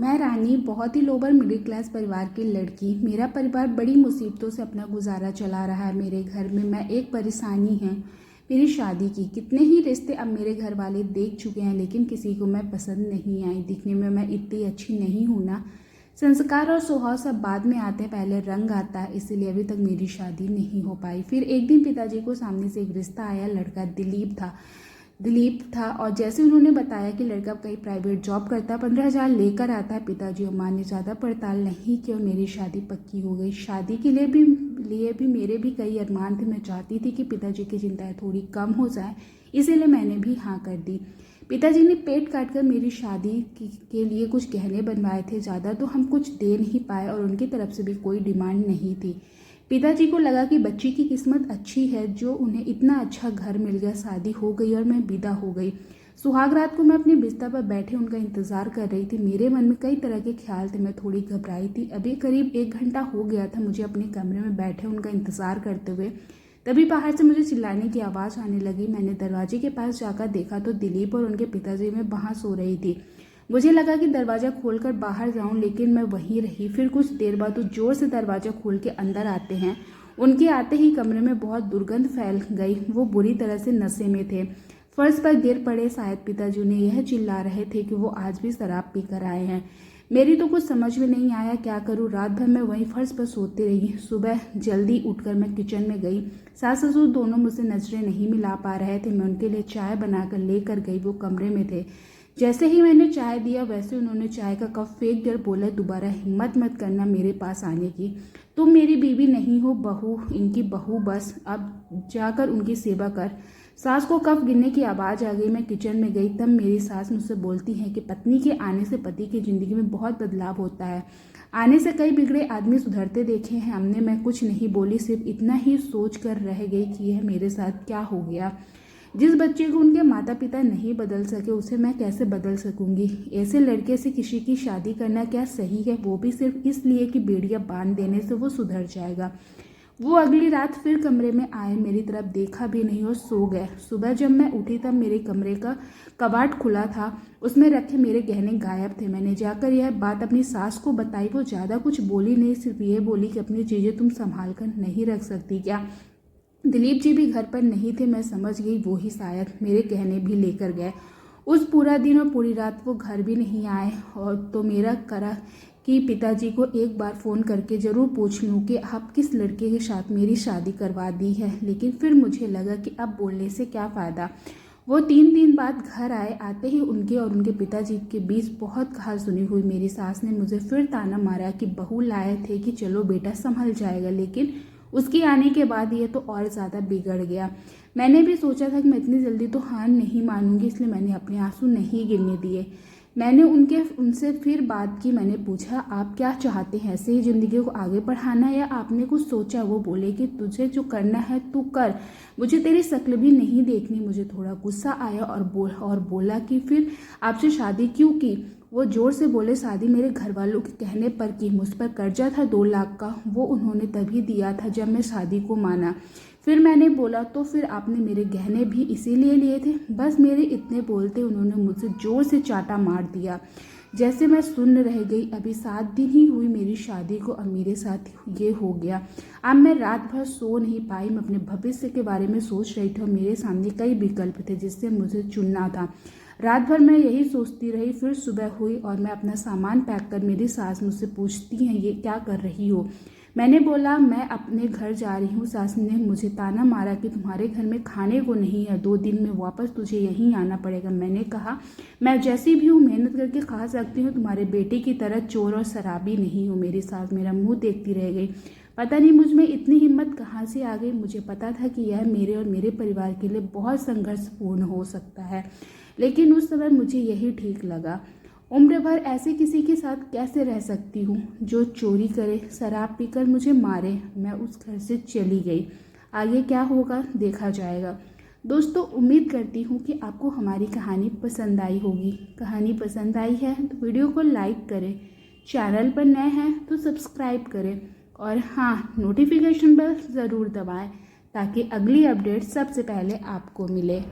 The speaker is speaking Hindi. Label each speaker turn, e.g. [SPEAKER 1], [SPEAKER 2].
[SPEAKER 1] मैं रानी बहुत ही लोअर मिडिल क्लास परिवार की लड़की। मेरा परिवार बड़ी मुसीबतों से अपना गुजारा चला रहा है। मेरे घर में मैं एक परेशानी है मेरी शादी की। कितने ही रिश्ते अब मेरे घर वाले देख चुके हैं, लेकिन किसी को मैं पसंद नहीं आई। दिखने में मैं इतनी अच्छी नहीं हूँ ना। संस्कार और स्वभाव सब बाद में आते हैं, पहले रंग आता है, इसीलिए अभी तक मेरी शादी नहीं हो पाई। फिर एक दिन पिताजी को सामने से एक रिश्ता आया। लड़का दिलीप था और जैसे उन्होंने बताया कि लड़का कहीं प्राइवेट जॉब करता है, 15,000 लेकर आता है। पिताजी और माँ ने ज़्यादा पड़ताल नहीं की और मेरी शादी पक्की हो गई। शादी के लिए भी मेरे भी कई अरमान थे। मैं चाहती थी कि पिताजी की चिंताएं थोड़ी कम हो जाए, इसीलिए मैंने भी हाँ कर दी। पिताजी ने पेट काट कर मेरी शादी के लिए कुछ गहने बनवाए थे। ज़्यादा तो हम कुछ दे नहीं पाए और उनकी तरफ से भी कोई डिमांड नहीं थी। पिताजी को लगा कि बच्ची की किस्मत अच्छी है जो उन्हें इतना अच्छा घर मिल गया। शादी हो गई और मैं विदा हो गई। सुहाग रात को मैं अपने बिस्तर पर बैठे उनका इंतजार कर रही थी। मेरे मन में कई तरह के ख्याल थे। मैं थोड़ी घबराई थी। अभी करीब 1 घंटा हो गया था मुझे अपने कमरे में बैठे उनका इंतजार करते हुए। तभी बाहर से मुझे चिल्लाने की आवाज़ आने लगी। मैंने दरवाजे के पास जाकर देखा तो दिलीप और उनके पिताजी में वहाँ सो रही थी। मुझे लगा कि दरवाज़ा खोलकर बाहर जाऊं, लेकिन मैं वहीं रही। फिर कुछ देर बाद वो जोर से दरवाज़ा खोल के अंदर आते हैं। उनके आते ही कमरे में बहुत दुर्गंध फैल गई। वो बुरी तरह से नशे में थे, फर्श पर गिर पड़े। शायद पिताजी ने यह चिल्ला रहे थे कि वो आज भी शराब पीकर आए हैं। मेरी तो कुछ समझ में नहीं आया, क्या करूं। रात भर मैं वहीं फर्श पर सोती रही। सुबह जल्दी उठकर मैं किचन में गई। सास ससुर दोनों मुझसे नजरें नहीं मिला पा रहे थे। मैं उनके लिए चाय बनाकर लेकर गई। वो कमरे में थे। जैसे ही मैंने चाय दिया वैसे उन्होंने चाय का कप फेंक कर बोले, दोबारा हिम्मत मत करना मेरे पास आने की। तुम मेरी बीवी नहीं हो, बहू, इनकी बहू बस। अब जाकर उनकी सेवा कर। सास को कप गिरने की आवाज़ आ गई। मैं किचन में गई। तब मेरी सास मुझसे बोलती है कि पत्नी के आने से पति की ज़िंदगी में बहुत बदलाव होता है। आने से कई बिगड़े आदमी सुधरते देखे हैं हमने। मैं कुछ नहीं बोली, सिर्फ इतना ही सोच कर रह गई कि यह मेरे साथ क्या हो गया। जिस बच्चे को उनके माता पिता नहीं बदल सके, उसे मैं कैसे बदल सकूंगी। ऐसे लड़के से किसी की शादी करना क्या सही है, वो भी सिर्फ इसलिए कि बेड़ियां बांध देने से वो सुधर जाएगा। वो अगली रात फिर कमरे में आए, मेरी तरफ देखा भी नहीं और सो गए। सुबह जब मैं उठी तब मेरे कमरे का कबाड़ खुला था। उसमें रखे मेरे गहने गायब थे। मैंने जाकर यह बात अपनी सास को बताई। वो ज़्यादा कुछ बोली नहीं, सिर्फ ये बोली कि अपनी चीज़ें तुम संभाल कर नहीं रख सकती क्या। दिलीप जी भी घर पर नहीं थे। मैं समझ गई वो ही शायद मेरे गहने भी लेकर गए। उस पूरा दिन और पूरी रात वो घर भी नहीं आए। और तो मेरा करा कि पिताजी को एक बार फ़ोन करके ज़रूर पूछ लूँ कि आप किस लड़के के साथ मेरी शादी करवा दी है, लेकिन फिर मुझे लगा कि अब बोलने से क्या फ़ायदा। वो 3 दिन बाद घर आए। आते ही उनके और उनके पिताजी के बीच बहुत कहा सुनी हुई। मेरी सास ने मुझे फिर ताना मारा कि बहू लाए थे कि चलो बेटा संभल जाएगा, लेकिन उसके आने के बाद ये तो और ज़्यादा बिगड़ गया। मैंने भी सोचा था कि मैं इतनी जल्दी तो हार नहीं मानूंगी, इसलिए मैंने अपने आंसू नहीं गिरने दिए। मैंने उनसे फिर बात की। मैंने पूछा, आप क्या चाहते हैं, ऐसे ही ज़िंदगी को आगे बढ़ाना या आपने कुछ सोचा। वो बोले कि तुझे जो करना है तू कर, मुझे तेरी शक्ल भी नहीं देखनी। मुझे थोड़ा गुस्सा आया और बोला कि फिर आपसे शादी क्यों की। वो जोर से बोले, शादी मेरे घर वालों के कहने पर की। मुझ पर कर्जा था 2 लाख का, वो उन्होंने तभी दिया था जब मैं शादी को माना। फिर मैंने बोला, तो फिर आपने मेरे गहने भी इसीलिए लिए थे। बस मेरे इतने बोलते उन्होंने मुझसे जोर से चाटा मार दिया। जैसे मैं सुन रह गई। अभी 7 दिन ही हुई मेरी शादी को, अब मेरे साथ ये हो गया। अब मैं रात भर सो नहीं पाई। मैं अपने भविष्य के बारे में सोच रही थी और मेरे सामने कई विकल्प थे जिससे मुझे चुनना था। रात भर मैं यही सोचती रही। फिर सुबह हुई और मैं अपना सामान पैक कर, मेरी सास मुझसे पूछती हैं, ये क्या कर रही हो। मैंने बोला, मैं अपने घर जा रही हूँ। सास ने मुझे ताना मारा कि तुम्हारे घर में खाने को नहीं है, 2 दिन में वापस तुझे यहीं आना पड़ेगा। मैंने कहा, मैं जैसी भी हूँ मेहनत करके खा सकती हूँ, तुम्हारे बेटे की तरह चोर और शराबी नहीं हूँ। मेरी सास मेरा मुँह देखती रह गई। पता नहीं मुझ में इतनी हिम्मत कहाँ से आ गई। मुझे पता था कि यह मेरे और मेरे परिवार के लिए बहुत संघर्षपूर्ण हो सकता है, लेकिन उस समय मुझे यही ठीक लगा। उम्र भर ऐसे किसी के साथ कैसे रह सकती हूँ जो चोरी करे, शराब पीकर मुझे मारे। मैं उस घर से चली गई। आगे क्या होगा देखा जाएगा। दोस्तों, उम्मीद करती हूँ कि आपको हमारी कहानी पसंद आई होगी। कहानी पसंद आई है तो वीडियो को लाइक करें, चैनल पर नए हैं तो सब्सक्राइब करें और हाँ, नोटिफिकेशन बेल ज़रूर दबाएं ताकि अगली अपडेट सबसे पहले आपको मिले।